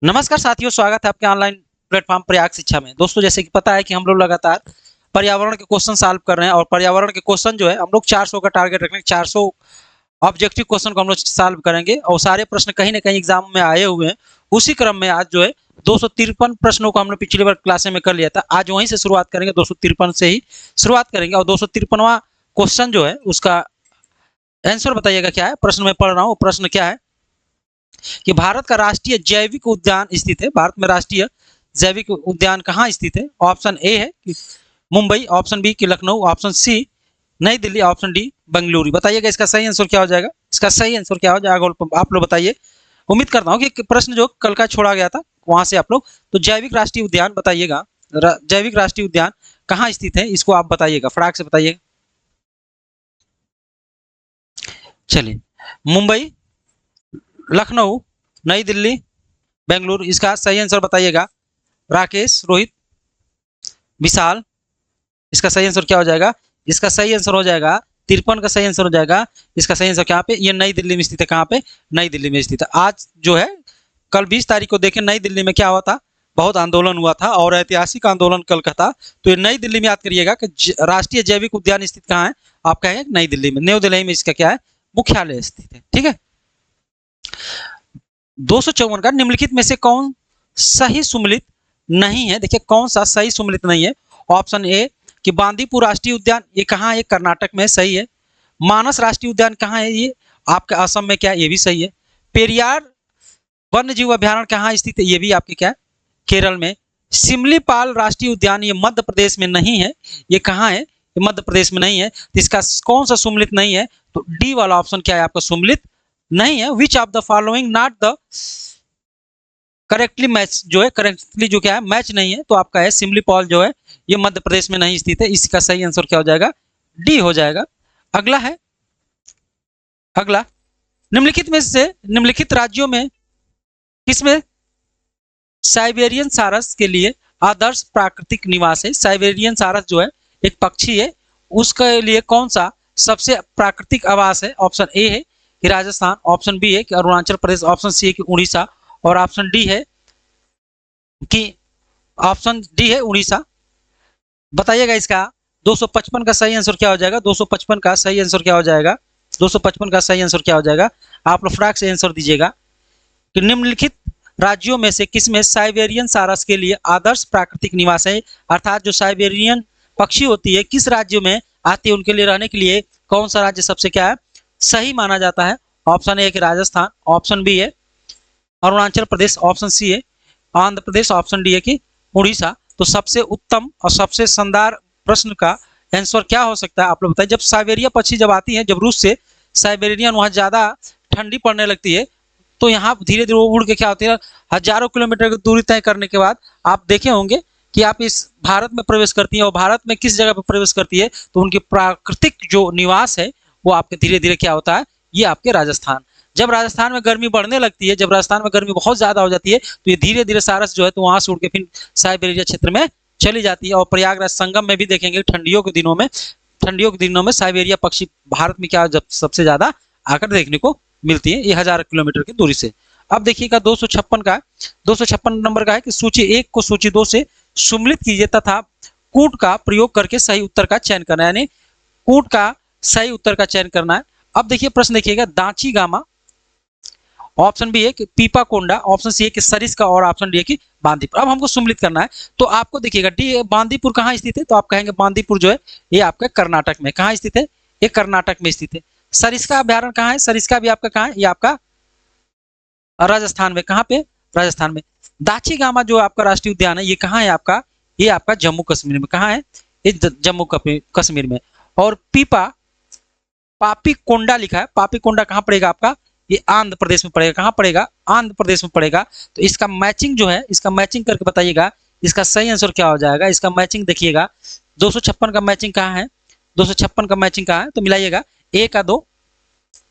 नमस्कार साथियों, स्वागत है आपके ऑनलाइन प्लेटफॉर्म प्रयाग शिक्षा में। दोस्तों, जैसे कि पता है कि हम लोग लगातार पर्यावरण के क्वेश्चन सॉल्व कर रहे हैं और पर्यावरण के क्वेश्चन जो है हम लोग 400 का टारगेट रख रहे हैं। 400 ऑब्जेक्टिव क्वेश्चन को हम लोग सॉल्व करेंगे और सारे प्रश्न कहीं ना कहीं एग्जाम में आए हुए हैं। उसी क्रम में आज जो है 253 प्रश्नों को हमने पिछली बार क्लास में कर लिया था। आज वहीं से शुरुआत करेंगे, 253 से ही शुरुआत करेंगे और 253वां क्वेश्चन जो है उसका आंसर बताइएगा क्या है। प्रश्न में पढ़ रहा हूँ, प्रश्न क्या है कि भारत का राष्ट्रीय जैविक उद्यान स्थित है। भारत में राष्ट्रीय जैविक उद्यान कहाँ स्थित है? ऑप्शन ए है कि मुंबई, ऑप्शन बी कि लखनऊ, ऑप्शन सी नई दिल्ली, ऑप्शन डी बेंगलुरु। बताइएगा इसका सही आंसर क्या हो जाएगा। इसका सही आंसर क्या हो जाएगा आप लोग बताइए। उम्मीद करता हूँ कि प्रश्न जो कल का छोड़ा गया था वहां से आप लोग तो जैविक राष्ट्रीय उद्यान बताइएगा। जैविक राष्ट्रीय उद्यान कहाँ स्थित है इसको आप बताइएगा, फटाक से बताइएगा। चलिए, मुंबई, लखनऊ, नई दिल्ली, बेंगलुरु, इसका सही आंसर बताइएगा। राकेश, रोहित, विशाल, इसका सही आंसर क्या हो जाएगा? इसका सही आंसर हो जाएगा 53 का सही आंसर हो जाएगा। इसका सही आंसर कहाँ पे? ये नई दिल्ली में स्थित है। कहाँ पे? नई दिल्ली में स्थित है। आज जो है कल 20 तारीख को देखें नई दिल्ली में क्या हुआ था, बहुत आंदोलन हुआ था और ऐतिहासिक आंदोलन कल का था। तो ये नई दिल्ली में याद करिएगा कि राष्ट्रीय जैविक उद्यान स्थित कहाँ है? आपका है नई दिल्ली में, न्यू दिल्ली में इसका क्या है? मुख्यालय स्थित है। ठीक है। 254 का निम्नलिखित में से कौन सही सुमेलित नहीं है? देखिए कौन सा सही सुमेलित नहीं है। ऑप्शन ए कि बांदीपुर राष्ट्रीय उद्यान, ये कहाँ है? कर्नाटक में, सही है। मानस राष्ट्रीय उद्यान कहाँ है? ये आपके असम में, क्या ये भी सही है। पेरियार वन्य जीव अभ्यारण्य कहाँ स्थित है? ये भी आपके क्या है? केरल में। सिमलीपाल राष्ट्रीय उद्यान ये मध्य प्रदेश में नहीं है। ये कहाँ है? ये मध्य प्रदेश में नहीं है। तो इसका कौन सा सुमेलित नहीं है? तो डी वाला ऑप्शन क्या है आपका? सुमेलित नहीं है। Which of the following not the correctly match, जो है करेक्टली जो क्या है मैच नहीं है, तो आपका है सिमलीपाल जो है ये मध्य प्रदेश में नहीं स्थित है। इसका सही आंसर क्या हो जाएगा? डी हो जाएगा। अगला है, अगला निम्नलिखित में से निम्नलिखित राज्यों में किसमें साइबेरियन सारस के लिए आदर्श प्राकृतिक निवास है? साइबेरियन सारस जो है एक पक्षी है, उसके लिए कौन सा सबसे प्राकृतिक आवास है? ऑप्शन ए है कि राजस्थान, ऑप्शन बी है कि अरुणाचल प्रदेश, ऑप्शन सी है कि उड़ीसा और ऑप्शन डी है कि ऑप्शन डी है उड़ीसा। बताइएगा इसका 255 का सही आंसर क्या हो जाएगा? 255 का सही आंसर क्या हो जाएगा? 255 का सही आंसर क्या हो जाएगा? आप लोग फटाक से आंसर दीजिएगा कि निम्नलिखित राज्यों में से किसमें साइबेरियन सारस के लिए आदर्श प्राकृतिक निवास है? अर्थात जो साइबेरियन पक्षी होती है किस राज्य में आती है, उनके लिए रहने के लिए कौन सा राज्य सबसे क्या है सही माना जाता है? ऑप्शन ए है कि राजस्थान, ऑप्शन बी है अरुणाचल प्रदेश, ऑप्शन सी है आंध्र प्रदेश, ऑप्शन डी है कि उड़ीसा। तो सबसे उत्तम और सबसे शानदार प्रश्न का आंसर क्या हो सकता है आप लोग बताइए। जब साइबेरिया पक्षी जब आती है, जब रूस से साइबेरियन वहाँ ज्यादा ठंडी पड़ने लगती है तो यहाँ धीरे धीरे वो उड़ के क्या होती है, हजारों किलोमीटर की दूरी तय करने के बाद आप देखे होंगे कि आप इस भारत में प्रवेश करती है और भारत में किस जगह पर प्रवेश करती है तो उनकी प्राकृतिक जो निवास है वो आपके धीरे धीरे क्या होता है, ये आपके राजस्थान। जब राजस्थान में गर्मी बढ़ने लगती है, जब राजस्थान में गर्मी बहुत ज्यादा हो जाती है तो ये धीरे धीरे सारस जो है तो वहां से उड़ के फिर साइबेरिया क्षेत्र में चली जाती है। और प्रयागराज संगम में भी देखेंगे ठंडियों के दिनों में साइबेरिया पक्षी भारत में क्या जब सबसे ज्यादा आकर देखने को मिलती है, ये 1000 किलोमीटर की दूरी से। अब देखिएगा 256 नंबर का है कि सूची 1 को सूची 2 से सुमेलित कीजिए तथा कूट का प्रयोग करके सही उत्तर का चयन करना है, यानी कूट का सही उत्तर का चयन करना है। अब देखिए प्रश्न देखिएगा, दाची गामा, ऑप्शन बी है कि पीपा कोंडा, ऑप्शन सी है कि सरिस्का और ऑप्शन डी है कि बांदीपुर। अब हमको सुमेलित करना है तो आपको देखिएगा डी बांदीपुर कहाँ स्थित है, तो आप कहेंगे बांदीपुर जो है ये आपका कर्नाटक में। कहाँ स्थित है? ये कर्नाटक में स्थित है। सरिस्का अभ्यारण्य कहाँ है? सरिस्का भी आपका कहाँ है? ये आपका राजस्थान में। कहाँ पे? राजस्थान में। दाची गामा जो आपका राष्ट्रीय उद्यान है ये कहाँ है आपका? ये आपका जम्मू कश्मीर में। कहाँ है? ये जम्मू कश्मीर में। और पीपा पापी कोंडा लिखा है, पापी कोंडा कहाँ पड़ेगा आपका? ये आंध्र प्रदेश में पड़ेगा। कहाँ पड़ेगा? आंध्र प्रदेश में पड़ेगा। तो इसका मैचिंग जो है, इसका मैचिंग करके बताइएगा इसका सही आंसर क्या हो जाएगा। इसका मैचिंग देखिएगा 256 का मैचिंग कहाँ है? 256 का मैचिंग कहाँ है? तो मिलाइएगा ए का 2,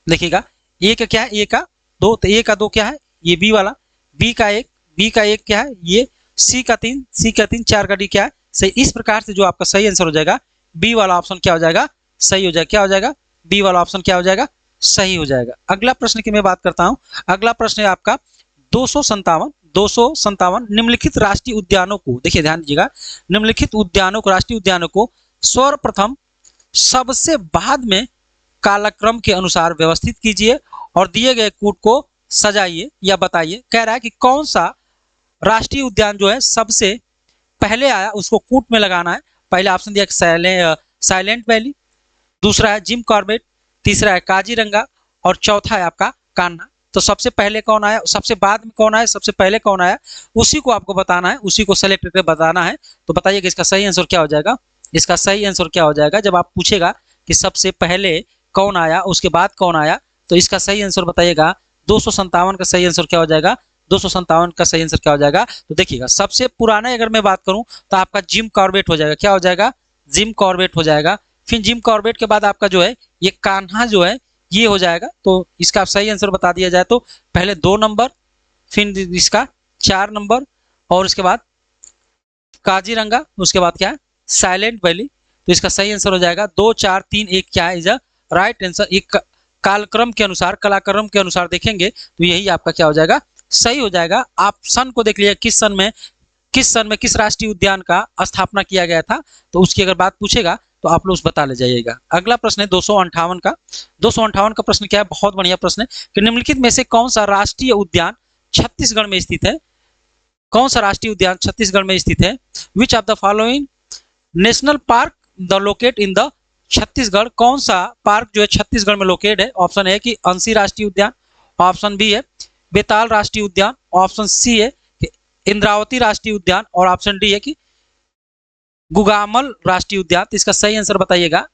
देखिएगा ए का क्या है? ए का 2, तो ए का 2 क्या है? ये बी वाला, बी का 1 क्या है? ये सी का 3, 4 का डी क्या है? सही। इस प्रकार से जो आपका सही आंसर हो जाएगा बी वाला ऑप्शन क्या हो जाएगा? सही हो जाएगा। क्या हो जाएगा? बी वाला ऑप्शन क्या हो जाएगा? सही हो जाएगा। अगला प्रश्न की मैं बात करता हूं। अगला प्रश्न है आपका 257 257 निम्नलिखित राष्ट्रीय उद्यानों को, देखिए ध्यान दीजिएगा, निम्नलिखित उद्यानों को, राष्ट्रीय उद्यानों को सर्वप्रथम सबसे बाद में कालक्रम के अनुसार व्यवस्थित कीजिए और दिए गए कूट को सजाइए या बताइए। कह रहा है कि कौन सा राष्ट्रीय उद्यान जो है सबसे पहले आया उसको कूट में लगाना है। पहला ऑप्शन दिया साइलेंट वैली, दूसरा है जिम कॉर्बेट, तीसरा है काजीरंगा और चौथा है आपका कान्हा। तो सबसे पहले कौन आया, सबसे बाद में कौन आया, सबसे पहले कौन आया, उसी को आपको बताना है, उसी को सेलेक्ट करके बताना है। तो बताइए कि इसका सही आंसर क्या हो जाएगा। इसका सही आंसर क्या हो जाएगा, जब आप पूछेगा कि सबसे पहले कौन आया उसके बाद कौन आया, तो इसका सही आंसर बताइएगा। 257 का सही आंसर क्या हो जाएगा, 257 का सही आंसर क्या हो जाएगा। तो देखिएगा सबसे पुराना अगर मैं बात करूं तो आपका जिम कॉर्बेट हो जाएगा। क्या हो जाएगा, जिम कॉर्बेट हो जाएगा। फिर जिम कॉर्बेट के बाद आपका जो है ये कान्हा जो है ये हो जाएगा। तो इसका सही आंसर बता दिया जाए तो पहले 2 नंबर, फिर इसका 4 नंबर और उसके बाद काजीरंगा, उसके बाद क्या है साइलेंट वैली। तो इसका सही आंसर हो जाएगा 2 4 3 1 क्या है, इज अ राइट आंसर। एक कालक्रम के अनुसार, कलाक्रम के अनुसार देखेंगे तो यही आपका क्या हो जाएगा, सही हो जाएगा। आप सन को देख लीजिए, किस सन में किस राष्ट्रीय उद्यान का स्थापना किया गया था, तो उसकी अगर बात पूछेगा तो आप लोग बता ले जाइएगा। अगला प्रश्न है 258 का। 258 का प्रश्न क्या है, बहुत बढ़िया प्रश्न है कि निम्नलिखित में से कौन सा राष्ट्रीय उद्यान छत्तीसगढ़ में स्थित है। कौन सा राष्ट्रीय उद्यान छत्तीसगढ़ में स्थित है। Which of the following national park the locate in the Chhattisgarh. कौन सा पार्क जो है छत्तीसगढ़ में लोकेट है। ऑप्शन ए कि अंसी राष्ट्रीय उद्यान, ऑप्शन बी है बेताल राष्ट्रीय उद्यान, ऑप्शन सी है कि इंद्रावती राष्ट्रीय उद्यान और ऑप्शन डी है कि गुगामल राष्ट्रीय उद्यान। तो इसका सही आंसर बताइएगा।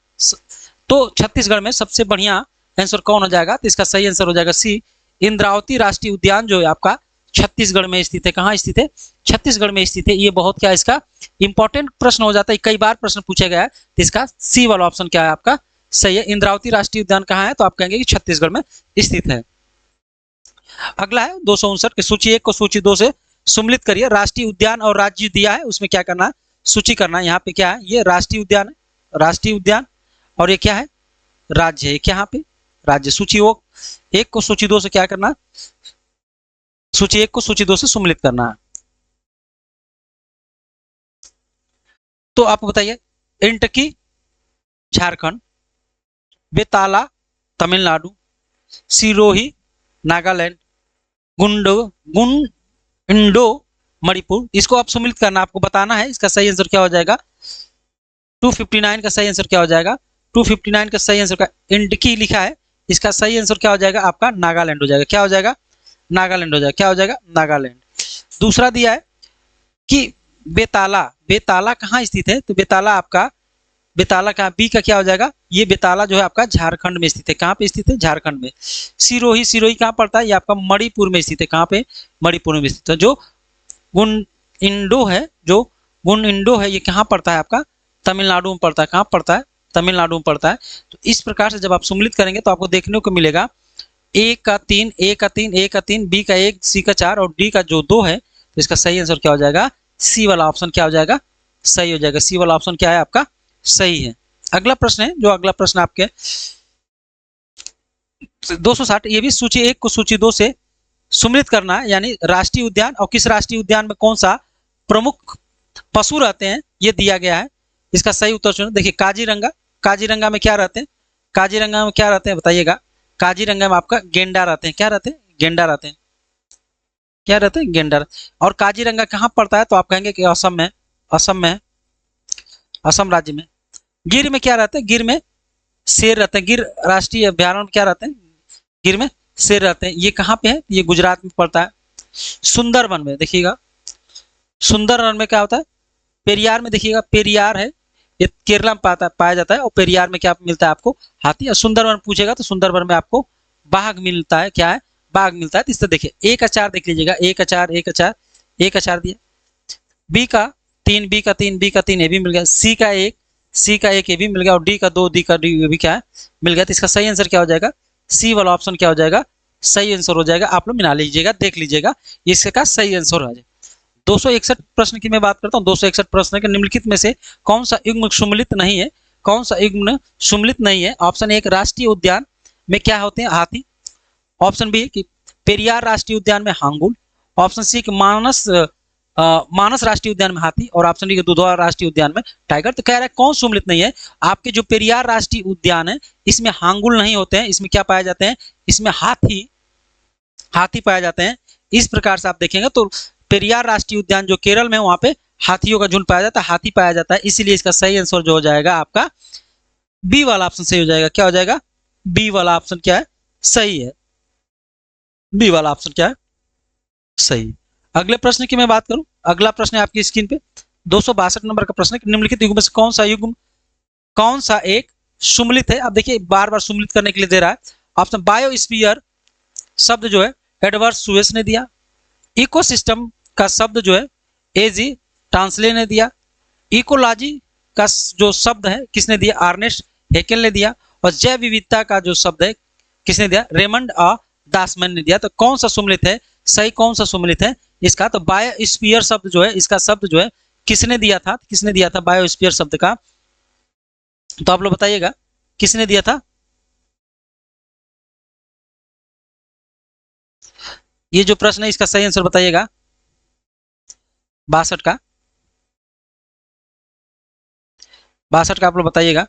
तो छत्तीसगढ़ में सबसे बढ़िया आंसर कौन हो जाएगा, तो इसका सही आंसर हो जाएगा सी, इंद्रावती राष्ट्रीय उद्यान जो है आपका छत्तीसगढ़ में स्थित है। कहाँ स्थित है, छत्तीसगढ़ में स्थित है। ये बहुत क्या इसका इंपॉर्टेंट प्रश्न हो जाता है, कई बार प्रश्न पूछा गया है। तो इसका सी वाला ऑप्शन क्या है आपका सही है। इंद्रावती राष्ट्रीय उद्यान कहाँ है, तो आप कहेंगे कि छत्तीसगढ़ में स्थित है। अगला है 259 की सूची 1 को सूची 2 से सम्मिलित करिए। राष्ट्रीय उद्यान और राज्य दिया है, उसमें क्या करना है, सूची करना है। यहाँ पे क्या है, ये राष्ट्रीय उद्यान है, राष्ट्रीय उद्यान, और ये क्या है, राज्य है। यहाँ पे राज्य। सूची 1 को सूची 2 से क्या करना, सूची 1 को सूची 2 से सम्मिलित करना है। तो आप बताइए, इंटकी झारखंड, बेताला तमिलनाडु, सिरोही नागालैंड, गुंडो मणिपुर, इसको आप सम्मिलित करना, आपको बताना है। इसका सही आंसर क्या हो जाएगा, 259 का सही आंसर क्या हो जाएगा, 259 का सही आंसर का इंडकी लिखा है, इसका सही आंसर क्या हो जाएगा आपका नागालैंड हो जाएगा। क्या हो जाएगा, नागालैंड हो जाएगा। क्या हो जाएगा, नागालैंड। दूसरा दिया है कि बेताला, बेताला कहाँ स्थित है, तो बेताला आपका, बेताला कहाँ, बी का क्या हो जाएगा, ये बेताला जो है आपका झारखंड में स्थित है। कहाँ पे स्थित है, झारखंड में। सिरोही, सिरोही कहाँ पड़ता है, ये आपका मणिपुर में स्थित है। कहाँ पे, मणिपुर में स्थित है। जो गुंडइंडो है, जो गुंडइंडो है, ये कहाँ पड़ता है आपका, तमिलनाडु में पड़ता है। कहाँ पड़ता है, तमिलनाडु में पड़ता है। तो इस प्रकार से जब आप सम्मिलित करेंगे तो आपको देखने को मिलेगा ए का 3, ए का 3, ए का 3, बी का 1, सी का 4 और डी का जो 2 है। तो इसका सही आंसर क्या हो जाएगा, सी वाला ऑप्शन क्या हो जाएगा, सही हो जाएगा। सी वाला ऑप्शन क्या है आपका, सही है। अगला प्रश्न है, जो अगला प्रश्न आपके 260, ये भी सूची 1 को सूची 2 से सम्मिलित करना है, यानी राष्ट्रीय उद्यान और किस राष्ट्रीय उद्यान में कौन सा प्रमुख पशु रहते हैं, ये दिया गया है। इसका सही उत्तर सुनो। देखिए काजीरंगा, काजीरंगा में क्या रहते हैं, काजीरंगा में क्या रहते हैं बताइएगा। काजीरंगा में आपका गेंडा रहते हैं। क्या रहते हैं, गेंडा रहते हैं। क्या रहते हैं, गेंडा। और काजीरंगा कहाँ पड़ता है, तो आप कहेंगे कि असम में, असम में, असम राज्य में। गिर में क्या रहते हैं, गिर में शेर रहते हैं। गिर राष्ट्रीय अभ्यारण्य में क्या रहते हैं, गिर में शेर रहते हैं। ये कहाँ पे है, ये गुजरात में पड़ता है। सुंदरवन में देखिएगा, सुंदरवन में क्या होता है, पेरियार में देखिएगा, पेरियार है, ये केरला में पाया जाता है। और पेरियार में क्या मिलता है आपको, हाथी। और सुंदरवन पूछेगा तो सुंदरवन में आपको बाघ मिलता है। क्या है, बाघ मिलता है। तो इस तरह देखिए, ए का 4 देख लीजिएगा, ए का 4, ए का 4, ए का 4 दिया। बी का 3, बी का 3, बी का 3, ये भी मिल गया। सी का 1, सी का 1 ये भी मिल गया। और डी का 2, डी का डी ये भी क्या है, मिल गया। तो इसका सही आंसर क्या हो जाएगा, सी वाला ऑप्शन क्या हो जाएगा, सही आंसर हो जाएगा। आप लोग मिला लीजिएगा, देख लीजिएगा, इसका सही आंसर हो जाएगा। 261 प्रश्न की मैं बात करता हूँ। 261 प्रश्न के निम्नलिखित में से कौन सा युग्म सम्मिलित नहीं है, कौन सा युग्म सम्मिलित नहीं है। ऑप्शन 1 राष्ट्रीय उद्यान में क्या होते हैं, हाथी। ऑप्शन बी कि पेरियार राष्ट्रीय उद्यान में हांगुल। ऑप्शन सी कि मानस राष्ट्रीय उद्यान में हाथी, और ऑप्शन डी के दुधवा राष्ट्रीय उद्यान में टाइगर। तो कह रहा है कौन सम्मिलित नहीं है? आपके जो पेरियार राष्ट्रीय उद्यान है इसमें हांगुल नहीं होते हैं, इसमें क्या पाए जाते हैं? इसमें हाथी पाए जाते हैं। इस प्रकार से आप देखेंगे तो पेरियार राष्ट्रीय उद्यान जो केरल में है वहां पे हाथियों का झुंड पाया जाता है, हाथी पाया जाता है, इसीलिए इसका सही आंसर जो हो जाएगा आपका बी वाला ऑप्शन सही हो जाएगा। क्या हो जाएगा? बी वाला ऑप्शन क्या है? सही है। बी वाला ऑप्शन क्या है? सही। अगले प्रश्न की मैं बात करूं, अगला प्रश्न है आपकी स्क्रीन पे 262 नंबर का प्रश्न है, निम्नलिखित युग्म से कौन सा एक सुम्मिलित है? अब देखिए बार बार सुम्मिलित करने के लिए दे रहा है। ऑप्शन बायोस्फीयर शब्द जो है एडवर्ड सुएस ने दिया, इकोसिस्टम का शब्द जो है एजी टांसले ने दिया, इकोलॉजी का जो शब्द है किसने दिया? अर्नेस्ट हेकेल ने दिया, और जैव विविधता का जो शब्द है किसने दिया? रेमंड दासमैन ने दिया। तो कौन सा सुम्मिलित है? सही कौन सा सुम्मिलित है इसका? तो बायोस्फीयर शब्द जो है इसका शब्द जो है किसने दिया था? किसने दिया था बायोस्फीयर शब्द का? तो आप लोग बताइएगा किसने दिया था? ये जो प्रश्न है इसका सही आंसर बताइएगा। 62 का आप लोग बताइएगा।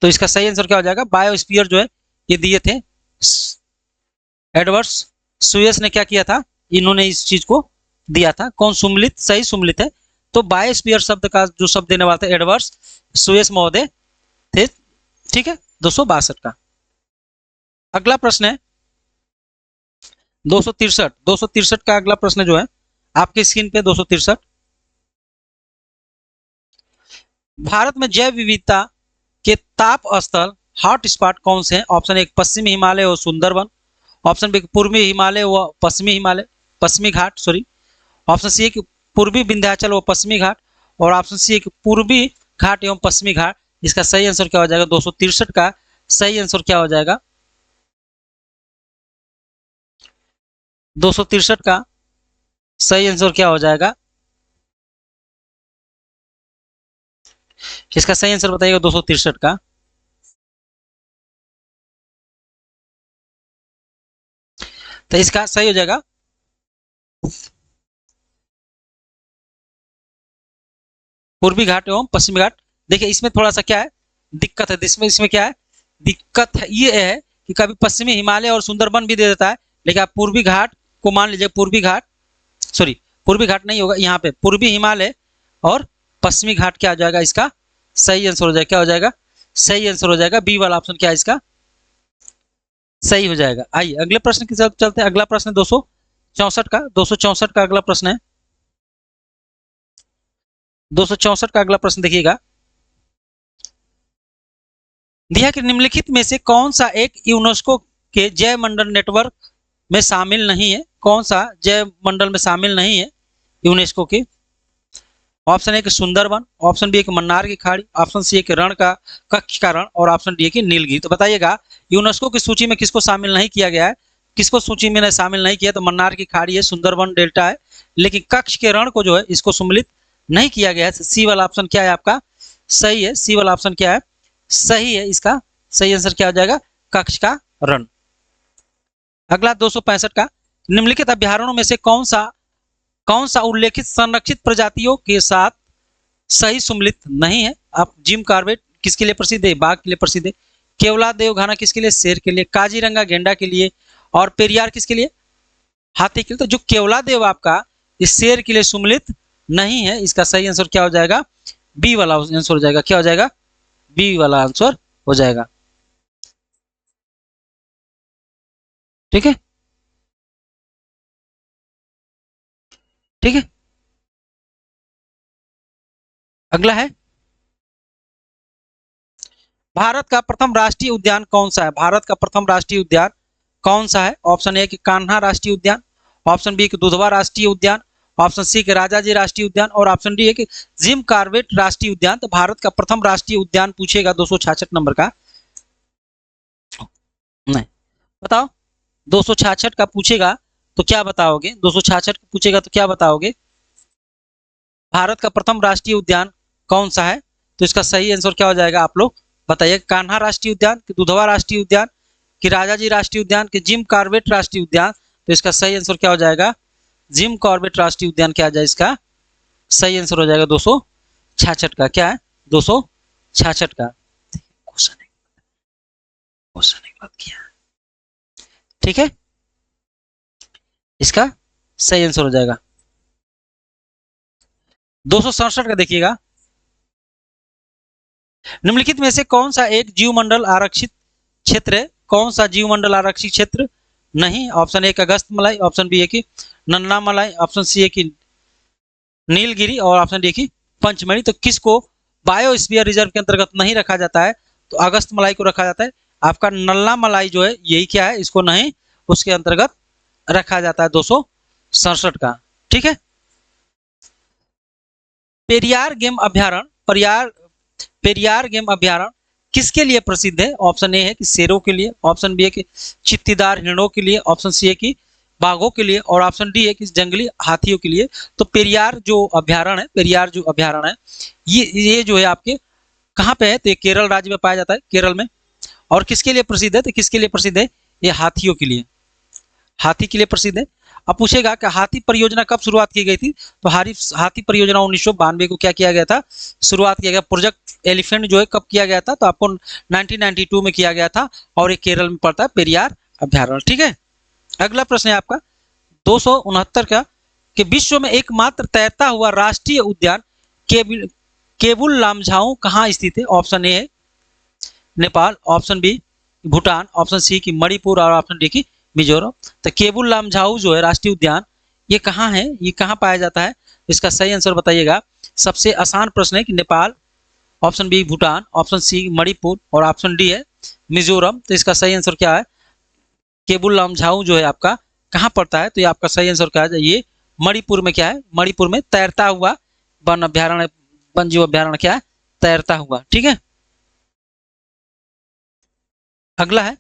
तो इसका सही आंसर क्या हो जाएगा? बायोस्फीयर जो है ये दिए थे एडवर्ड्स सुएस ने। क्या किया था? इन्होंने इस चीज को दिया था। कौन सुम्मिलित? सही सुम्मिलित है। तो बायोस्फीयर शब्द का जो शब्द देने वाला था एडवर्ड्स सुएस महोदय थे। ठीक है, 262 का। अगला प्रश्न है 263 का अगला प्रश्न जो है आपके स्क्रीन पे 263। भारत में जैव विविधता के ताप स्थल हॉट स्पॉट कौन से हैं? ऑप्शन एक पश्चिमी हिमालय और सुंदरबन, ऑप्शन बी पूर्वी हिमालय व पश्चिमी घाट सॉरी, ऑप्शन सी कि पूर्वी विंध्याचल व पश्चिमी घाट, और ऑप्शन सी कि पूर्वी घाट एवं पश्चिमी घाट। इसका सही आंसर क्या हो जाएगा? 263 का सही आंसर क्या हो जाएगा? 263 का सही आंसर क्या हो जाएगा? इसका सही आंसर बताइएगा 263 का। तो इसका सही हो जाएगा पूर्वी घाट एवं पश्चिमी घाट। देखिए इसमें थोड़ा सा क्या है दिक्कत है, इसमें क्या है दिक्कत है? ये है कि कभी पश्चिमी हिमालय और सुंदरबन भी दे देता है, लेकिन आप पूर्वी घाट को मान लीजिए पूर्वी घाट नहीं होगा यहाँ पे, पूर्वी हिमालय और पश्चिमी घाट क्या हो जाएगा? इसका सही आंसर हो जाएगा। क्या हो जाएगा? सही आंसर हो जाएगा बी वाला ऑप्शन क्या है इसका सही हो जाएगा। आइए अगले प्रश्न की तरफ चलते हैं। अगला प्रश्न 264 का अगला प्रश्न है। 264 का अगला प्रश्न देखिएगा, दिया कि निम्नलिखित में से कौन सा एक यूनेस्को के जैव मंडल नेटवर्क में शामिल नहीं है? कौन सा जैव मंडल में शामिल नहीं है यूनेस्को के? ऑप्शन ए कि सुंदरबन, ऑप्शन बी कि मन्नार की खाड़ी, ऑप्शन सी कि रण का कच्छ का रण, और ऑप्शन डी कि नीलगिरी। तो बताइएगा यूनेस्को की सूची में किसको शामिल नहीं किया गया है? किसको सूची में शामिल नहीं किया? तो मन्नार की खाड़ी है, सुंदरबन डेल्टा है, लेकिन कच्छ के रण को जो है इसको सम्मिलित नहीं किया गया है। सी वाला ऑप्शन क्या है आपका? सही है। सी वाला ऑप्शन क्या है? सही है। इसका सही आंसर क्या हो जाएगा? कच्छ का रण। अगला 265 का, निम्नलिखित अभ्यारण्यों में से कौन सा उल्लेखित संरक्षित प्रजातियों के साथ सही सम्मिलित नहीं है? आप जिम कॉर्बेट किसके लिए प्रसिद्ध है? बाघ के लिए प्रसिद्ध है। केवलादेव घाना किसके लिए? शेर के लिए। काजीरंगा गेंडा के लिए, और पेरियार किसके लिए? हाथी के लिए। तो जो केवलादेव आपका इस शेर के लिए सम्मिलित नहीं है, इसका सही आंसर क्या हो जाएगा? बी वाला आंसर हो जाएगा। क्या हो जाएगा? बी वाला आंसर हो जाएगा। ठीक है, ठीक है। अगला है भारत का प्रथम राष्ट्रीय उद्यान कौन सा है? भारत का प्रथम राष्ट्रीय उद्यान कौन सा है? ऑप्शन ए कि कान्हा राष्ट्रीय उद्यान, ऑप्शन बी कि दुधवा राष्ट्रीय उद्यान, ऑप्शन सी कि राजाजी राष्ट्रीय उद्यान, और ऑप्शन डी है कि जिम कॉर्बेट राष्ट्रीय उद्यान। तो भारत का प्रथम राष्ट्रीय उद्यान पूछेगा 266 नंबर का, नहीं बताओ 266 का पूछेगा तो क्या बताओगे? 266 का पूछेगा तो क्या बताओगे? भारत का प्रथम राष्ट्रीय उद्यान कौन सा है? तो इसका सही आंसर क्या हो जाएगा आप लोग बताइए, कान्हा राष्ट्रीय उद्यान, कि दुधवा राष्ट्रीय उद्यान, कि राजाजी राष्ट्रीय उद्यान, कि जिम कॉर्बेट राष्ट्रीय उद्यान। तो इसका सही आंसर क्या हो जाएगा? जिम कॉर्बेट राष्ट्रीय उद्यान क्या आ जाए, इसका सही आंसर हो जाएगा 266 का। क्या है? 266 का। क्वेश्चन क्वेश्चन एक बात किया, ठीक है, इसका सही आंसर हो जाएगा 267 का। देखिएगा, निम्नलिखित में से कौन सा एक जीवमंडल आरक्षित क्षेत्र है? कौन सा जीवमंडल आरक्षित क्षेत्र नहीं? ऑप्शन ए अगस्त मलाई, ऑप्शन बी है कि नन्ना मलाई, ऑप्शन सी है कि नीलगिरी, और ऑप्शन डी की पंचमढ़ी। तो किसको बायोस्फीयर रिजर्व के अंतर्गत नहीं रखा जाता है? तो अगस्त मलाई को रखा जाता है। आपका नल्ला मलाई जो है यही क्या है, इसको नहीं उसके अंतर्गत रखा जाता है 267 का। ठीक है, पेरियार गेम अभ्यारण्य, पेरियार गेम अभ्यारण्य किसके लिए प्रसिद्ध है? ऑप्शन ए है कि शेरों के लिए, ऑप्शन बी है कि चित्तीदार हिरणों के लिए, ऑप्शन सी है कि बाघों के लिए, और ऑप्शन डी है कि जंगली हाथियों के लिए। तो पेरियार जो अभ्यारण्य है, पेरियार जो अभ्यारण्य है, ये जो है आपके कहाँ पे है? तो ये केरल राज्य में पाया जाता है, केरल में। और किसके लिए प्रसिद्ध है? तो किसके लिए प्रसिद्ध है? ये हाथियों के लिए, हाथी के लिए प्रसिद्ध है। अब पूछेगा कि हाथी परियोजना कब शुरुआत की गई थी? तो हाथी परियोजना 1992 को क्या किया गया था? शुरुआत किया गया। प्रोजेक्ट एलिफेंट जो है कब किया गया था? तो आपको 1992 में किया गया था, और ये केरल में पड़ता है, पेरियार अभ्यारण्य। ठीक है, अगला प्रश्न है आपका 269 का, कि विश्व में एकमात्र तैरता हुआ राष्ट्रीय उद्यान केबुल लामझाऊ कहाँ स्थित है? ऑप्शन ए है Nepal, option B Bhutan, option C की मणिपुर, और ऑप्शन डी की मिजोरम। तो केबुल लामझाऊ जो है राष्ट्रीय उद्यान, ये कहाँ है? ये कहाँ पाया जाता है? इसका सही आंसर बताइएगा। सबसे आसान प्रश्न है कि Nepal, option B Bhutan, option C Manipur, और ऑप्शन डी है मिजोरम। तो इसका सही आंसर क्या है? केबुल लामझाऊ जो है आपका कहाँ पड़ता है? तो ये आपका सही आंसर क्या है? ये मणिपुर में क्या है? मणिपुर में तैरता हुआ वन अभ्यारण्य, वन जीव अभ्यारण्य क्या है? तैरता हुआ। ठीक है, अगला है,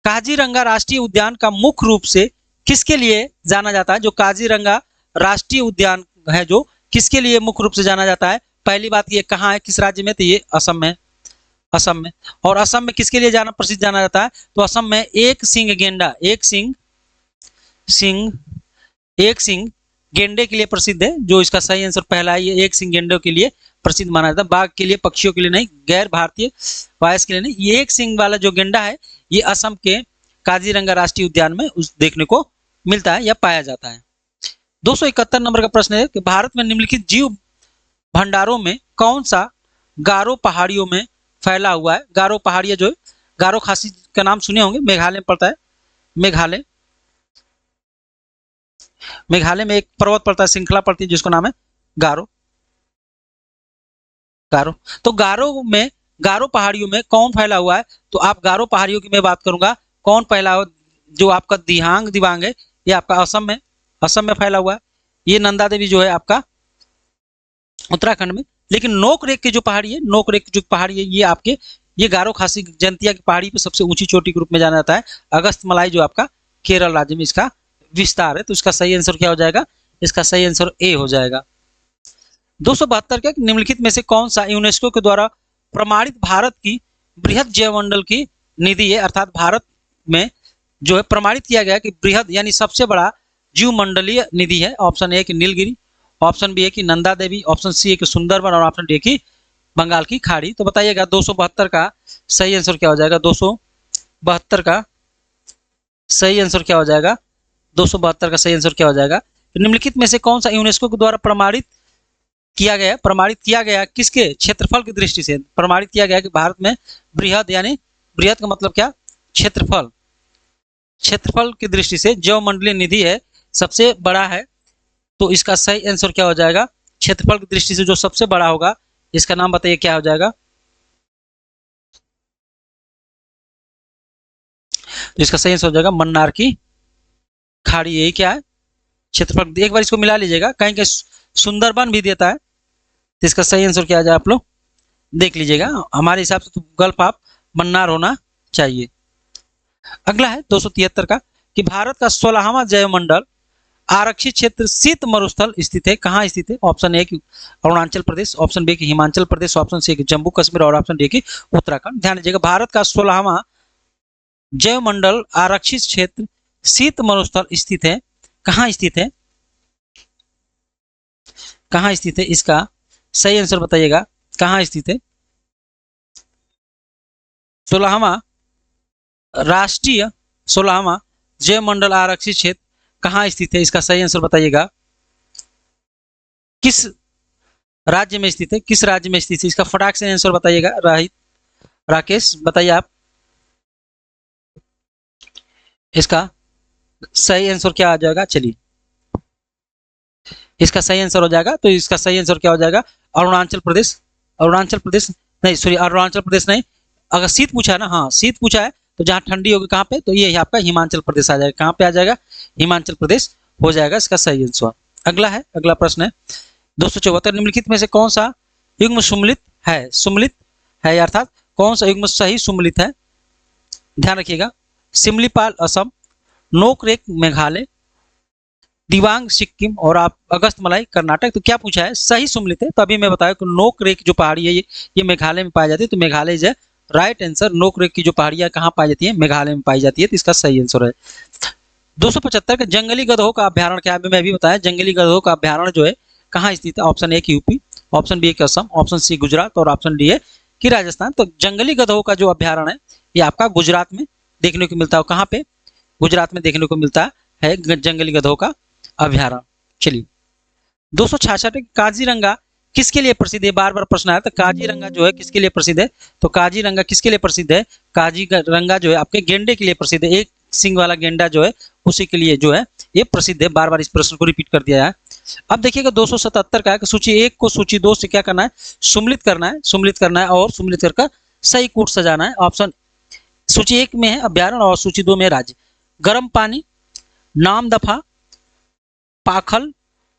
काजीरंगा राष्ट्रीय उद्यान का मुख्य रूप से किसके लिए जाना जाता है? जो काजीरंगा राष्ट्रीय उद्यान है, जो किसके लिए मुख्य रूप से जाना जाता है? पहली बात, ये कहाँ है, किस राज्य में? तो ये असम में, असम में। और असम में किसके लिए जाना प्रसिद्ध जाना जाता है? तो असम में एक सिंह गेंडा, एक सिंह गेंडे के लिए प्रसिद्ध है। जो इसका सही आंसर पहला है, ये एक सिंह गेंडे के लिए प्रसिद्ध माना जाता है, बाघ के लिए, पक्षियों के लिए नहीं, गैर भारतीय वायस के लिए नहीं। ये एक सिंह वाला जो गेंडा है, ये असम के काजीरंगा राष्ट्रीय उद्यान में उस देखने को मिलता है या पाया जाता है। 271 नंबर का प्रश्न है कि भारत में निम्नलिखित जीव भंडारों में कौन सा गारो पहाड़ियों में फैला हुआ है? गारो पहाड़ियां जो है, गारो खासी का नाम सुने होंगे, मेघालय में पड़ता है। मेघालय, मेघालय में एक पर्वत पड़ता है, श्रृंखला पड़ती है, जिसका नाम है गारो, गारो। तो गारो पहाड़ियों में कौन फैला हुआ है? तो आप गारो पहाड़ियों की मैं बात करूंगा, कौन फैला हुआ? जो आपका दिबांग है, ये आपका असम में, असम में फैला हुआ है। ये नंदा देवी जो है आपका उत्तराखंड में। लेकिन नोकरेक की जो पहाड़ी है, नोकरेक जो पहाड़ी है, ये आपके, ये गारो खासी जयंतिया की पहाड़ी पे सबसे ऊंची चोटी के रूप में जाना जाता है। अगस्त मलाई जो आपका केरल राज्य में इसका विस्तार है। तो इसका सही आंसर क्या हो जाएगा? इसका सही आंसर ए हो जाएगा। 272 के, निम्नलिखित में से कौन सा यूनेस्को के द्वारा प्रमाणित भारत की बृहद जैवमंडल की निधि है? अर्थात भारत में जो है प्रमाणित किया गया कि बृहद यानी सबसे बड़ा जीवमंडलीय निधि है। ऑप्शन ए की नीलगिरी, ऑप्शन बी है कि नंदा देवी, ऑप्शन सी है कि सुंदरबन, और ऑप्शन डी की बंगाल की खाड़ी। तो बताइएगा 272 का सही आंसर क्या हो जाएगा? 272 का सही आंसर क्या हो जाएगा? 272 का सही आंसर क्या हो जाएगा? तो निम्नलिखित में से कौन सा यूनेस्को के द्वारा प्रमाणित किया गया किसके क्षेत्रफल की दृष्टि से प्रमाणित किया गया कि भारत में बृहद, यानी बृहद का मतलब क्या? क्षेत्रफल, क्षेत्रफल की दृष्टि से जैवमंडलीय निधि है, सबसे बड़ा है। तो इसका सही आंसर क्या हो जाएगा? क्षेत्रफल की दृष्टि से जो सबसे बड़ा होगा, इसका नाम बताइए क्या हो जाएगा? तो इसका सही आंसर हो जाएगा मन्नार की खाड़ी। यही क्या है? क्षेत्रफल। एक बार इसको मिला लीजिएगा, कहीं कहीं सुंदरबन भी देता है। तो इसका सही आंसर क्या आ जाए, आप लोग देख लीजिएगा। हमारे हिसाब से तो गल्फ ऑफ मन्नार होना चाहिए। अगला है 273 का, कि भारत का 16वां जैव मंडल आरक्षित क्षेत्र शीत मरुस्थल स्थित है, कहाँ स्थित है? ऑप्शन ए की अरुणाचल प्रदेश, ऑप्शन बी की हिमाचल प्रदेश, ऑप्शन सी की जम्मू कश्मीर और ऑप्शन डी की उत्तराखंड। ध्यान दीजिएगा, भारत का 16वां जैव मंडल आरक्षित क्षेत्र शीत मरुस्थल स्थित है, कहाँ स्थित है? कहाँ स्थित है? इसका सही आंसर बताइएगा, कहाँ स्थित है? 16वां राष्ट्रीय 16वां जैव मंडल आरक्षित क्षेत्र कहाँ स्थित है? इसका सही आंसर बताइएगा, किस राज्य में स्थित है? किस राज्य में स्थित है? इसका फटाक से आंसर बताइएगा। राकेश बताइए आप, इसका सही आंसर क्या आ जाएगा? चलिए, इसका सही आंसर हो जाएगा, तो इसका सही आंसर क्या हो जाएगा? अरुणाचल प्रदेश। अरुणाचल प्रदेश नहीं, सॉरी, अरुणाचल प्रदेश नहीं। अगर शीत पूछा है ना, हाँ शीत पूछा है, तो जहाँ ठंडी होगी कहाँ पे, तो ये आपका हिमाचल प्रदेश आ जाएगा। कहाँ पे आ जाएगा? हिमाचल प्रदेश हो जाएगा इसका सही आंसर। अगला है, अगला प्रश्न है 274, निम्नलिखित में से कौन सा युग्म सुम्मिलित है? सुम्मिलित है अर्थात कौन सा युग्म सही सुम्मिलित है? ध्यान रखिएगा, सिमलीपाल असम, नोकरेक मेघालय, दिबांग सिक्किम और आप अगस्तमलाई कर्नाटक। तो क्या पूछा है? सही सुम्मिलित है। तो अभी मैं बताया कि नोकरेक जो पहाड़ी है ये मेघालय में पाई जाती है, तो Meghalaya is right answer. Nokrek की जो पहाड़ियां कहाँ पाई जाती है? मेघालय में पाई जाती है, तो इसका सही आंसर है। 275 का जंगली गधों का अभ्यारण्य क्या है? मैं भी बताया, जंगली गधों का अभ्यारण्य जो है कहाँ स्थित है? ऑप्शन ए की यूपी, ऑप्शन बी की असम, ऑप्शन सी गुजरात और ऑप्शन डी है कि राजस्थान। तो जंगली गधों का जो अभ्यारण्य है ये आपका गुजरात में देखने को मिलता है। कहाँ पे? गुजरात में देखने को मिलता है जंगली गधों का अभ्यारण्य। चलिए, 266 काजीरंगा किसके लिए प्रसिद्ध है? बार बार प्रश्न आया था, काजीरंगा जो है किसके लिए प्रसिद्ध है? तो काजीरंगा किसके लिए प्रसिद्ध है? काजीरंगा जो है आपके गेंडे के लिए प्रसिद्ध है। एक सिंग वाला गेंडा जो है उसी के लिए जो है ये प्रसिद्ध है। बार बार इस प्रश्न को रिपीट कर दिया है। अब देखिएगा 277 का है कि सूची 1 को सूची 2 से क्या करना है? सुम्मिलित करना है, सुम्मिलित करना है और सुम्मिलित करके सही कूट सजाना है। ऑप्शन सूची 1 में है अभ्यारण्य और सूची 2 में राज्य। गर्म पानी, नामदफा, पाखल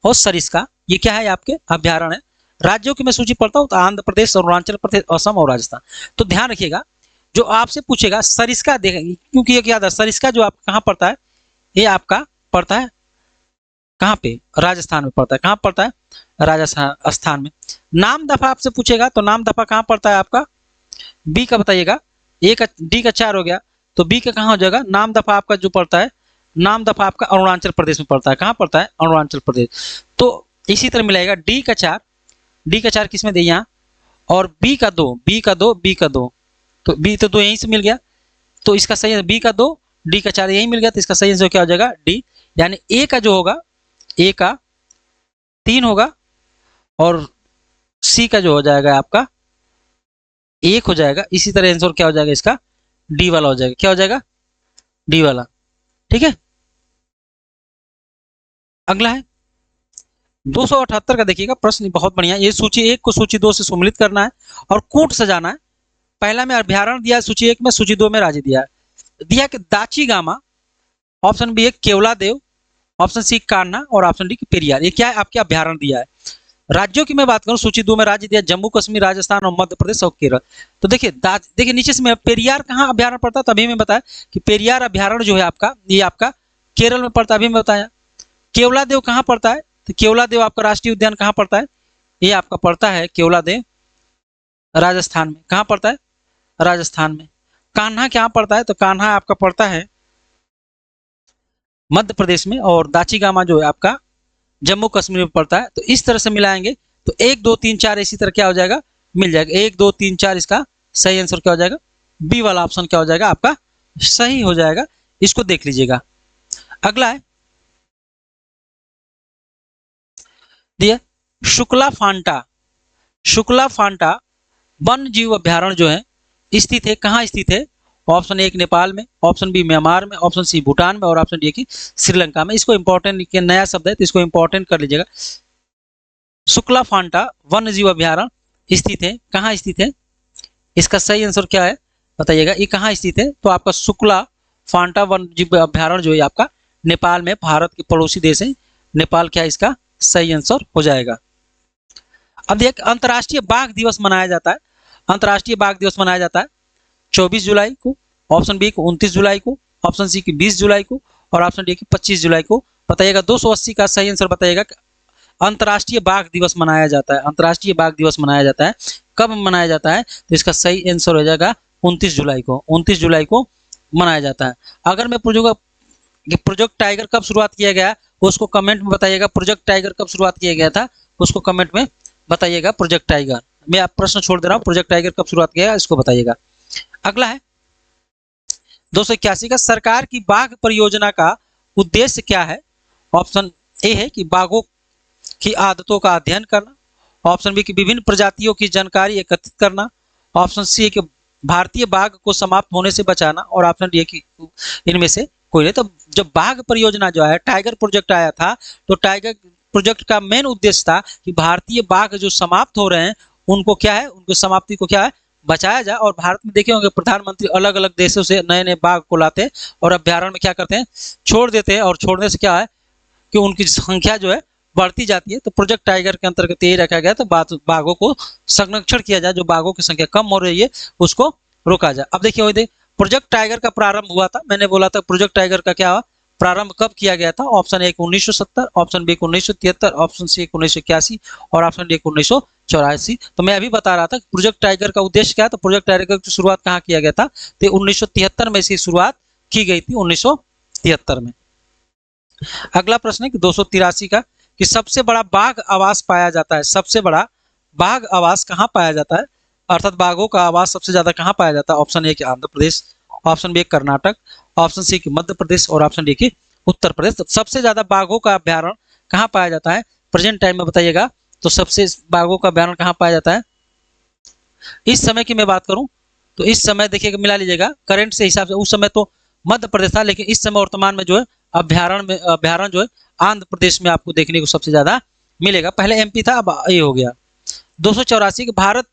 और सरिस्का, ये क्या है? आपके अभ्यारण्य है। राज्यों की मैं सूची पढ़ता हूँ, तो आंध्र प्रदेश, अरुणाचल प्रदेश, असम और राजस्थान। तो ध्यान रखिएगा, जो आपसे पूछेगा सरिस्का देखेंगे, क्योंकि ये याद है, सरिस्का जो आप कहाँ पड़ता है? ये आपका पड़ता है कहाँ पे? राजस्थान में पड़ता है। कहाँ पड़ता है? राजस्थान में। नाम दफा आपसे पूछेगा, तो नाम दफा कहाँ पड़ता है आपका? बी का बताइएगा। ए का, डी का 4 हो गया, तो बी का कहाँ हो जाएगा? नाम दफा आपका जो पड़ता है, नाम दफा आपका अरुणाचल प्रदेश में पड़ता है। कहाँ पड़ता है? अरुणाचल प्रदेश। तो इसी तरह मिलाएगा, डी का 4, डी का 4 किस में दे? यहाँ। और बी का 2, बी का 2, बी का 2, तो बी तो 2 यहीं से मिल गया, तो इसका सही है बी का 2, डी का 4 यहीं मिल गया, तो इसका सही आंसर क्या हो जाएगा? डी। यानी ए का जो होगा, ए का 3 होगा और सी का जो हो जाएगा आपका 1 हो जाएगा। इसी तरह आंसर क्या हो जाएगा इसका? डी वाला हो जाएगा। क्या हो जाएगा? डी वाला। ठीक है, अगला है 278 का। देखिएगा प्रश्न बहुत बढ़िया। ये सूची 1 को सूची 2 से सम्मिलित करना है और कूट सजाना है। पहला में अभ्यारण्य दिया है सूची 1 में, सूची 2 में राज्य दिया है। दिया कि दाची गामा, ऑप्शन बी है केवलादेव, ऑप्शन सी कान्हा और ऑप्शन डी पेरियार। ये क्या है? आपके अभ्यारण्य दिया है। राज्यों की मैं बात करूं, सूची 2 में राज्य दिया जम्मू कश्मीर, राजस्थान और मध्य प्रदेश और केरल। तो देखिए देखिए नीचे से पेरियार कहाँ अभ्यारण्य पड़ता है? तभी मैं बताया कि पेरियार अभ्यारण्य जो है आपका, ये आपका केरल में पड़ता है। अभी मैं बताया। केवलादेव कहाँ पड़ता है? तो केवलादेव आपका राष्ट्रीय उद्यान कहाँ पड़ता है? ये आपका पड़ता है केवलादेव राजस्थान में। कहाँ पड़ता है? राजस्थान में। कान्हा कहाँ पड़ता है? तो कान्हा आपका पड़ता है मध्य प्रदेश में, और दाचीगामा जो है आपका जम्मू कश्मीर में पड़ता है। तो इस तरह से मिलाएंगे तो 1 2 3 4 इसी तरह क्या हो जाएगा? मिल जाएगा। 1 2 3 4 इसका सही आंसर क्या हो जाएगा? बी वाला ऑप्शन क्या हो जाएगा? आपका सही हो जाएगा। इसको देख लीजिएगा। अगला है दिया शुक्ला फांटा। शुक्ला फांटा वन जीव अभ्यारण्य जो है स्थित है, कहाँ स्थित है? ऑप्शन 1 नेपाल में, ऑप्शन बी म्यांमार में, ऑप्शन सी भूटान में और ऑप्शन डी की श्रीलंका में। इसको इंपॉर्टेंट, नया शब्द है तो इसको इंपॉर्टेंट कर लीजिएगा। शुक्ला फांटा वन्य जीव अभ्यारण्य स्थित है, कहाँ स्थित है? इसका सही आंसर क्या है बताइएगा। ये कहाँ स्थित है? तो आपका शुक्ला फांटा वन्य जीव अभ्यारण्य जो है आपका नेपाल में, भारत के पड़ोसी देश है नेपाल। क्या इसका सही आंसर हो जाएगा? अब देख, अंतर्राष्ट्रीय बाघ दिवस मनाया जाता है। अंतर्राष्ट्रीय बाघ दिवस मनाया जाता है 24 जुलाई को, ऑप्शन बी को 29 जुलाई को, ऑप्शन सी की 20 जुलाई को और ऑप्शन डी की 25 जुलाई को बताइएगा 280 का सही आंसर बताइएगा। अंतर्राष्ट्रीय बाघ दिवस मनाया जाता है, अंतर्राष्ट्रीय बाघ दिवस मनाया जाता है, कब मनाया जाता है? तो इसका सही आंसर हो जाएगा 29 जुलाई को, 29 जुलाई को मनाया जाता है। अगर मैं पूछूंगा कि प्रोजेक्ट टाइगर कब शुरुआत किया गया, उसको कमेंट में बताइएगा। प्रोजेक्ट टाइगर कब शुरुआत किया गया था, उसको कमेंट में बताइएगा। प्रोजेक्ट टाइगर, मैं आप प्रश्न छोड़ दे रहा हूँ, प्रोजेक्ट टाइगर कब शुरुआत किया इसको बताइएगा। अगला है 281 का, सरकार की बाघ परियोजना का उद्देश्य क्या है? ऑप्शन ए है कि बाघों की आदतों का अध्ययन करना, ऑप्शन बी की विभिन्न प्रजातियों की जानकारी एकत्रित करना, ऑप्शन सी है कि भारतीय बाघ को समाप्त होने से बचाना, और ऑप्शन डी है कि इनमें से कोई नहीं। तो जब बाघ परियोजना जो है, टाइगर प्रोजेक्ट आया था, तो टाइगर प्रोजेक्ट का मेन उद्देश्य था कि भारतीय बाघ जो समाप्त हो रहे हैं उनको क्या है, उनको समाप्ति को क्या है, बचाया जाए। और भारत में देखे होंगे प्रधानमंत्री अलग अलग देशों से नए नए बाघ को लाते हैं और अभ्यारण्य में क्या करते हैं, छोड़ देते हैं, और छोड़ने से क्या है कि उनकी संख्या जो है बढ़ती जाती है। तो प्रोजेक्ट टाइगर के अंतर्गत यही रखा गया, तो बाघों को संरक्षण किया जाए, जो बाघों की संख्या कम हो रही है उसको रोका जाए। अब देखिए वही प्रोजेक्ट टाइगर का प्रारंभ हुआ था, मैंने बोला था प्रोजेक्ट टाइगर का क्या प्रारंभ कब किया गया था? Option A 1970, option B 1973, option C 1981 और ऑप्शन डी 1984। तो मैं अभी बता रहा था प्रोजेक्ट टाइगर का उद्देश्य क्या है। तो प्रोजेक्ट टाइगर की शुरुआत कहाँ किया गया था? तो 1973 में इसकी शुरुआत की गई थी, 1973 में। अगला प्रश्न है कि 283 का, कि सबसे बड़ा बाघ आवास पाया जाता है, सबसे बड़ा बाघ आवास कहाँ पाया जाता है, अर्थात बाघों का आवास सबसे ज्यादा कहाँ पाया जाता है? ऑप्शन ए कि Andhra Pradesh, option B Karnataka, option C कि मध्य प्रदेश और ऑप्शन डी कि उत्तर प्रदेश। तो सबसे ज्यादा बाघों का अभ्यारण्य कहाँ पाया जाता है प्रेजेंट टाइम में बताइएगा? तो सबसे बाघों का अभ्यारण्य कहाँ पाया जाता है इस समय की मैं बात करूं तो इस समय देखिएगा, मिला लीजिएगा करंट से हिसाब से, उस समय तो मध्य प्रदेश था, लेकिन इस समय वर्तमान में जो है अभ्यारण्य जो है आंध्र प्रदेश में आपको देखने को सबसे ज्यादा मिलेगा। पहले एमपी था, अब ये हो गया। 284 के, भारत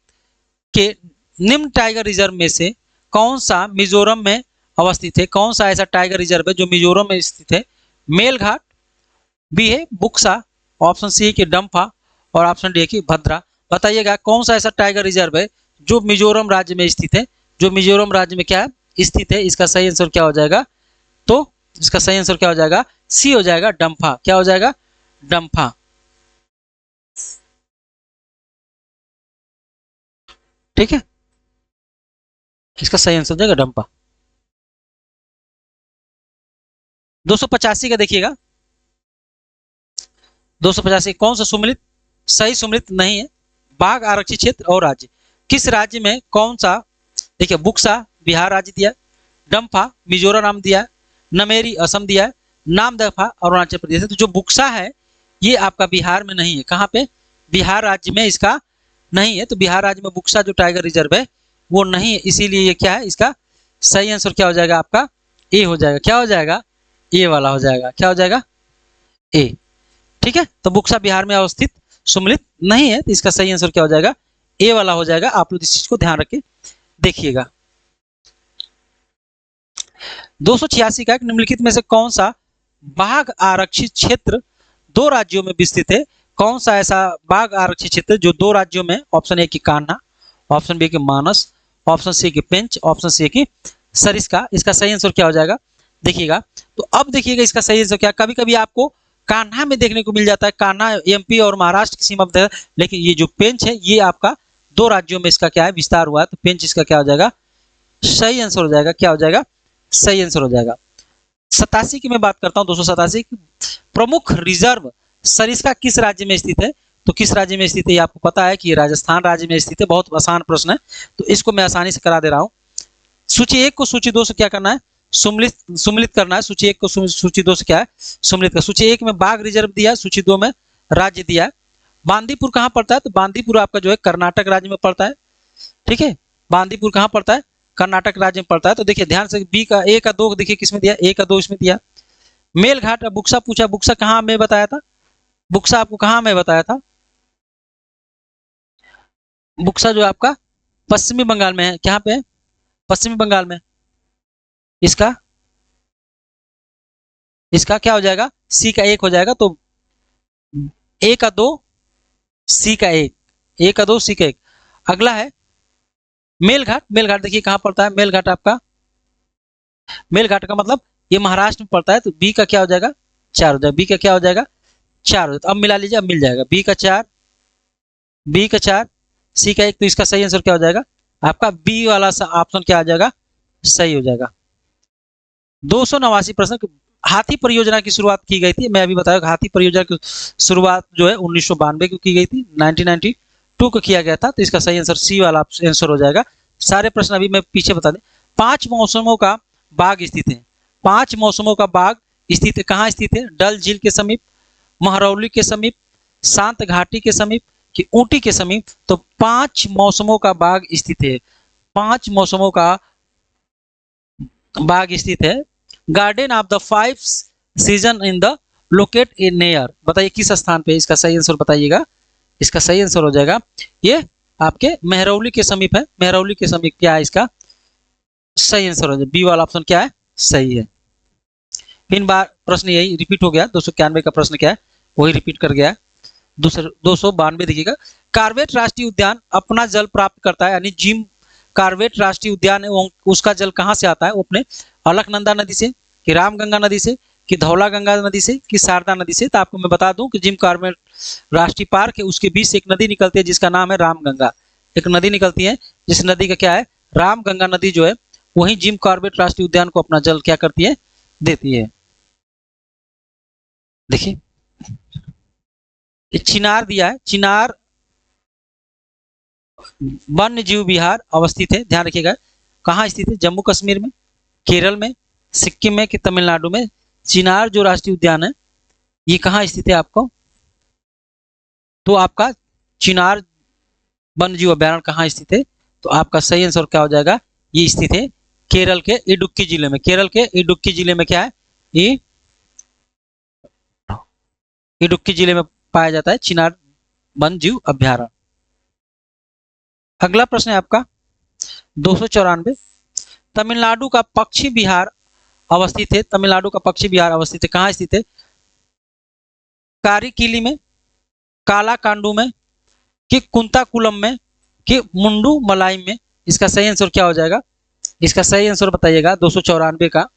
के निम्न टाइगर रिजर्व में से कौन सा मिजोरम में अवस्थित है? कौन सा ऐसा टाइगर रिजर्व है जो मिजोरम में स्थित है? मेलघाट, बी है बुक्सा, ऑप्शन सी है कि डम्फा और ऑप्शन डी है कि भद्रा। बताइएगा कौन सा ऐसा टाइगर रिजर्व है जो मिजोरम राज्य में स्थित है, जो मिजोरम राज्य में क्या है स्थित है? इसका सही आंसर क्या हो जाएगा? तो इसका सही आंसर क्या हो जाएगा? सी हो जाएगा, डम्फा। क्या हो जाएगा? डम्फा। ठीक है, इसका सही आंसर हो जाएगा डम्पा। 285 का देखिएगा, 285 कौन सा सुमिलित सही सुमिलित नहीं है? बाघ आरक्षित क्षेत्र और राज्य, किस राज्य में कौन सा? देखिए बुक्सा बिहार राज्य दिया, डम्फा मिजोरम दिया, नमेरी असम दिया है, नामदफा अरुणाचल प्रदेश है। तो जो बुक्सा है ये आपका बिहार में नहीं है। कहाँ पे? बिहार राज्य में इसका नहीं है। तो बिहार राज्य में बुक्सा जो टाइगर रिजर्व है वो नहीं है, इसीलिए ये क्या है, इसका सही आंसर क्या हो जाएगा आपका? ए हो जाएगा। क्या हो जाएगा? ए वाला हो जाएगा। क्या हो जाएगा? ए। ठीक है, तो बुक्सा बिहार में अवस्थित सुमिलित नहीं है, तो इसका सही आंसर क्या हो जाएगा? ए वाला हो जाएगा। आप लोग इस चीज को ध्यान रख के देखिएगा। 286 का, निम्नलिखित में से कौन सा बाघ आरक्षित क्षेत्र दो राज्यों में विस्तृत है? कौन सा ऐसा बाघ आरक्षित क्षेत्र जो दो राज्यों में? ऑप्शन ए की कान्हा, ऑप्शन बी की मानस, ऑप्शन सी की पेंच, ऑप्शन सी की सरिस्का। इसका सही आंसर क्या हो जाएगा? देखिएगा, तो अब देखिएगा इसका सही आंसर क्या, कभी कभी आपको कान्हा में देखने को मिल जाता है, कान्हा एमपी और महाराष्ट्र की सीमा में, लेकिन ये जो पेंच है ये आपका दो राज्यों में इसका क्या है विस्तार हुआ है। तो पेंच इसका क्या हो जाएगा? सही आंसर हो जाएगा। क्या हो जाएगा? सही आंसर हो जाएगा। 87 की मैं बात करता हूं, 287 प्रमुख रिजर्व सरिस्का किस राज्य में स्थित है? तो किस राज्य में स्थित है ये आपको पता है कि ये राजस्थान राज्य में स्थित है। बहुत आसान प्रश्न है, तो इसको मैं आसानी से करा दे रहा हूं। सूची 1 को सूची 2 से क्या करना है? सुमिलित करना है। सूची 1 को सूची 2 से क्या है? सुमिलित कर। सूची 1 में बाघ रिजर्व दिया है, सूची 2 में राज्य दिया है। बांदीपुर कहां पड़ता है? तो बांदीपुर आपका जो है कर्नाटक राज्य में पड़ता है। ठीक है, बांदीपुर कहां पड़ता है? कर्नाटक राज्य में पड़ता है। तो देखिए ध्यान से, बी का ए का 2 देखिए किसमें दिया? ए का 2 इसमें दिया। मेलघाट, बुक्सा पूछा, बुक्सा कहां में बताया था? बुक्सा आपको कहां में बताया था? बुक्सा जो आपका पश्चिमी बंगाल में है। कहां पे है? पश्चिमी बंगाल में। इसका इसका क्या हो जाएगा? सी का 1 हो जाएगा। तो ए का 2 सी का 1, ए का 2 सी का 1। अगला है मेलघाट। मेलघाट देखिए कहां पड़ता है? मेलघाट आपका, मेलघाट का मतलब ये महाराष्ट्र में पड़ता है। तो बी का क्या हो जाएगा? 4 हो जाएगा, बी का क्या हो जाएगा 4 हो जाएगा। अब मिला लीजिए, अब मिल जाएगा बी का 4, बी का 4, सी का 1, तो इसका सही आंसर क्या हो जाएगा आपका बी वाला ऑप्शन क्या आ जाएगा सही हो जाएगा। 289 प्रश्न, हाथी परियोजना की शुरुआत की गई थी, मैं अभी बताया हाथी परियोजना की शुरुआत जो है 1992 को की गई थी, 1992 को किया गया था, तो इसका सही आंसर सी वाला आंसर हो जाएगा। सारे प्रश्न अभी मैं पीछे बता दें। 5 मौसमों का बाग स्थित है, 5 मौसमों का बाग स्थित है, कहाँ स्थित है, डल झील के समीप, महरौली के समीप, शांत घाटी के समीप कि ऊटी के समीप, तो 5 मौसमों का बाग स्थित है, 5 मौसमों का बाग स्थित है। Garden of the 5 season in the locate in near, बताइए किस स्थान पे, इसका सही आंसर बताइएगा। इसका सही आंसर हो जाएगा ये आपके महरौली के समीप है, महरौली के समीप क्या है इसका सही आंसर हो जाएगा, बी वाला ऑप्शन क्या है सही है। तीन बार प्रश्न यही रिपीट हो गया, 291 का प्रश्न क्या है वही रिपीट कर गया। दूसरा 292 देखिएगा, कार्बेट राष्ट्रीय उद्यान अपना जल प्राप्त करता है, यानी जिम कार्बेट राष्ट्रीय उद्यान है उसका जल कहाँ से आता है, वो अपने अलकनंदा नदी से कि रामगंगा नदी से कि धौला गंगा नदी से कि शारदा नदी से। तो आपको मैं बता दूं कि जिम कार्बेट राष्ट्रीय पार्क है उसके बीच से एक नदी निकलती है जिसका नाम है रामगंगा, एक नदी निकलती है जिस नदी का क्या है रामगंगा नदी जो है वही जिम कार्बेट राष्ट्रीय उद्यान को अपना जल क्या करती है देती है। देखिए चिनार दिया है, चिनार वन्य जीव विहार अवस्थित है, ध्यान रखिएगा कहाँ स्थित है, जम्मू कश्मीर में, केरल में, सिक्किम में कि तमिलनाडु में। चिनार जो राष्ट्रीय उद्यान है ये कहाँ स्थित है आपको, तो आपका चिनार वन्य जीव अभ्यारण्य कहाँ स्थित है, तो आपका सही आंसर क्या हो जाएगा, ये स्थित है केरल के इडुक्की जिले में, केरल के इडुक्की जिले में क्या है ये इडुक्की जिले में पाया जाता है चिनार वन्य जीव अभ्यारण्य। अगला प्रश्न है आपका 294, तमिलनाडु का पक्षी विहार अवस्थित है, तमिलनाडु का पक्षी विहार अवस्थित है, कहाँ स्थित है, कारिकिली में, कालाकांडू में कि कुंताकुलम में कि मुंडू मलाइम में। इसका सही आंसर क्या हो जाएगा, इसका सही आंसर बताइएगा 294 का,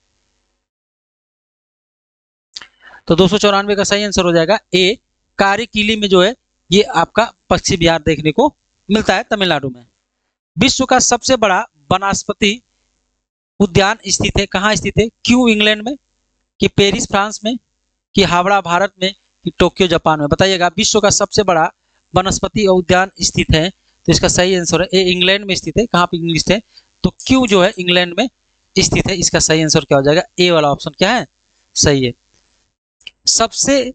तो 294 का सही आंसर हो जाएगा ए, कारिकिली में जो है ये आपका पक्षी विहार देखने को मिलता है तमिलनाडु में। विश्व का सबसे बड़ा वनस्पति उद्यान स्थित है, कहाँ स्थित है, क्यों इंग्लैंड में कि पेरिस फ्रांस में कि हावड़ा भारत में कि टोक्यो जापान में। बताइएगा विश्व का सबसे बड़ा वनस्पति उद्यान स्थित है, तो इसका सही आंसर है ए, इंग्लैंड में स्थित है। कहाँ पे इंग्लिश है, तो क्यों जो है इंग्लैंड में स्थित है, इसका सही आंसर क्या हो जाएगा ए वाला ऑप्शन क्या है सही है। सबसे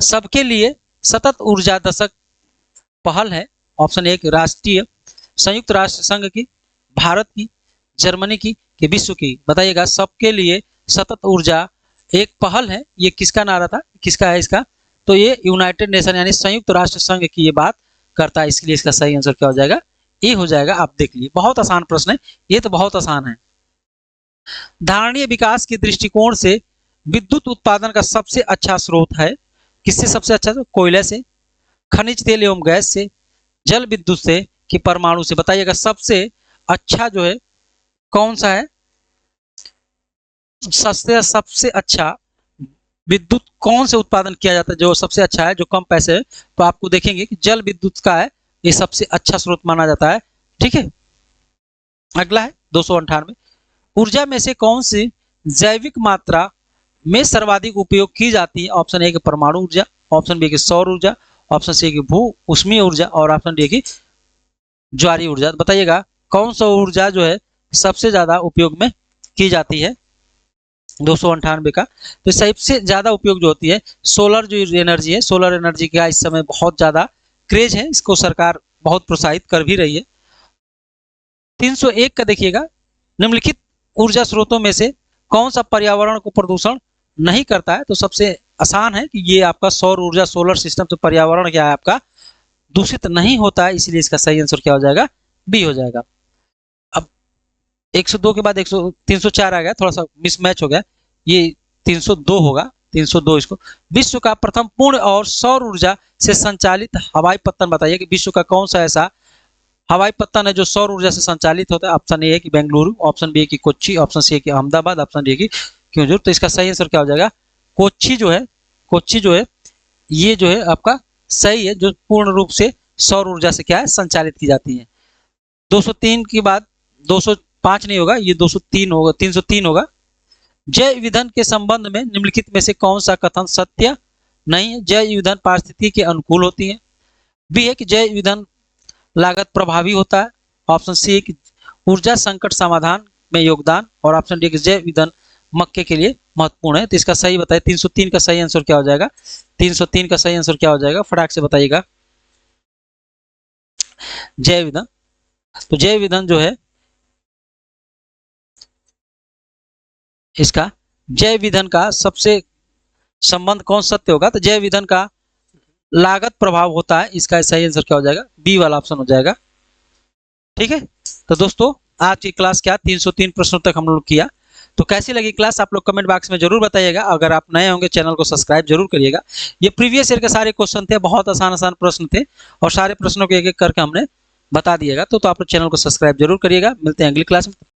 सबके लिए सतत ऊर्जा दशक पहल है, ऑप्शन 1 राष्ट्रीय, संयुक्त राष्ट्र संघ की, भारत की, जर्मनी की कि विश्व की। बताइएगा सबके लिए सतत ऊर्जा एक पहल है, ये किसका नारा था, किसका है इसका, तो ये यूनाइटेड नेशन यानी संयुक्त राष्ट्र संघ की ये बात करता है, इसलिए इसका सही आंसर क्या हो जाएगा ए हो जाएगा। आप देख लीजिए बहुत आसान प्रश्न है, ये तो बहुत आसान है। धारणीय विकास के दृष्टिकोण से विद्युत उत्पादन का सबसे अच्छा स्रोत है, किससे सबसे अच्छा, तो कोयले से, खनिज तेल एवं गैस से, जल विद्युत से कि परमाणु से। बताइएगा सबसे अच्छा जो है कौन सा है, सबसे अच्छा विद्युत कौन से उत्पादन किया जाता है जो सबसे अच्छा है, जो कम पैसे है, तो आपको देखेंगे कि जल विद्युत का है ये सबसे अच्छा स्रोत माना जाता है। ठीक है, अगला है 298, ऊर्जा में से कौन सी जैविक मात्रा में सर्वाधिक उपयोग की जाती है, ऑप्शन ए की परमाणु ऊर्जा, ऑप्शन बी की सौर ऊर्जा, ऑप्शन सी की भू उष्मीय ऊर्जा और ऑप्शन डी की ज्वारीय ऊर्जा। बताइएगा कौन सा ऊर्जा जो है सबसे ज्यादा उपयोग में की जाती है 298 का, तो सबसे ज्यादा उपयोग जो होती है सोलर जो एनर्जी है, सोलर एनर्जी का इस समय बहुत ज्यादा क्रेज है, इसको सरकार बहुत प्रोत्साहित कर भी रही है। 301 का देखिएगा, निम्नलिखित ऊर्जा स्रोतों में से कौन सा पर्यावरण को प्रदूषण नहीं करता है, तो सबसे आसान है कि ये आपका सौर ऊर्जा, सोलर सिस्टम से पर्यावरण क्या है आपका दूषित नहीं होता है, इसलिए इसका सही आंसर क्या हो जाएगा बी हो जाएगा। अब 102 के बाद 304 आ गया, थोड़ा सा मिसमैच हो गया, ये 302 होगा, 302 इसको। विश्व का प्रथम पूर्ण और सौर ऊर्जा से संचालित हवाई पत्तन बताइए कि विश्व का कौन सा ऐसा हवाई पत्तन है जो सौर ऊर्जा से संचालित होता है। ऑप्शन ए है कि बेंगलुरु, ऑप्शन बी की कोच्चि, ऑप्शन सी की अहमदाबाद, ऑप्शन डी की क्योंझुर। तो इसका सही आंसर क्या हो जाएगा कोच्चि जो है ये जो है आपका सही है, जो पूर्ण रूप से सौर ऊर्जा से क्या है संचालित की जाती है। 203 के बाद 205 नहीं होगा, ये 203 होगा, 303 होगा। जैव ईंधन के संबंध में निम्नलिखित में से कौन सा कथन सत्य नहीं है? जैव ईंधन पारिस्थितिकी के अनुकूल होती है। बी है कि जैव ईंधन लागत प्रभावी होता है। ऑप्शन सी है कि ऊर्जा संकट समाधान में योगदान, और ऑप्शन डी कि जैव ईंधन मक्के के लिए महत्वपूर्ण है। तो इसका सही बताइए, 303 का सही आंसर क्या हो जाएगा? 303 का सही आंसर क्या हो जाएगा? फटाक से बताइएगा। जैव ईंधन, तो जैव ईंधन जो है इसका जैव ईंधन का सबसे संबंध कौन सत्य होगा? तो जैव ईंधन का लागत प्रभाव होता है। इसका सही आंसर क्या हो जाएगा? बी वाला ऑप्शन हो जाएगा। ठीक है, तो दोस्तों आज की क्लास क्या 303 प्रश्नों तक हम लोग किया। तो कैसी लगी क्लास आप लोग कमेंट बॉक्स में जरूर बताइएगा। अगर आप नए होंगे चैनल को सब्सक्राइब जरूर करिएगा। ये प्रीवियस ईयर के सारे क्वेश्चन थे, बहुत आसान प्रश्न थे और सारे प्रश्नों को एक एक करके हमने बता दिएगा। तो आप लोग चैनल को सब्सक्राइब जरूर करिएगा। मिलते हैं अगली क्लास में।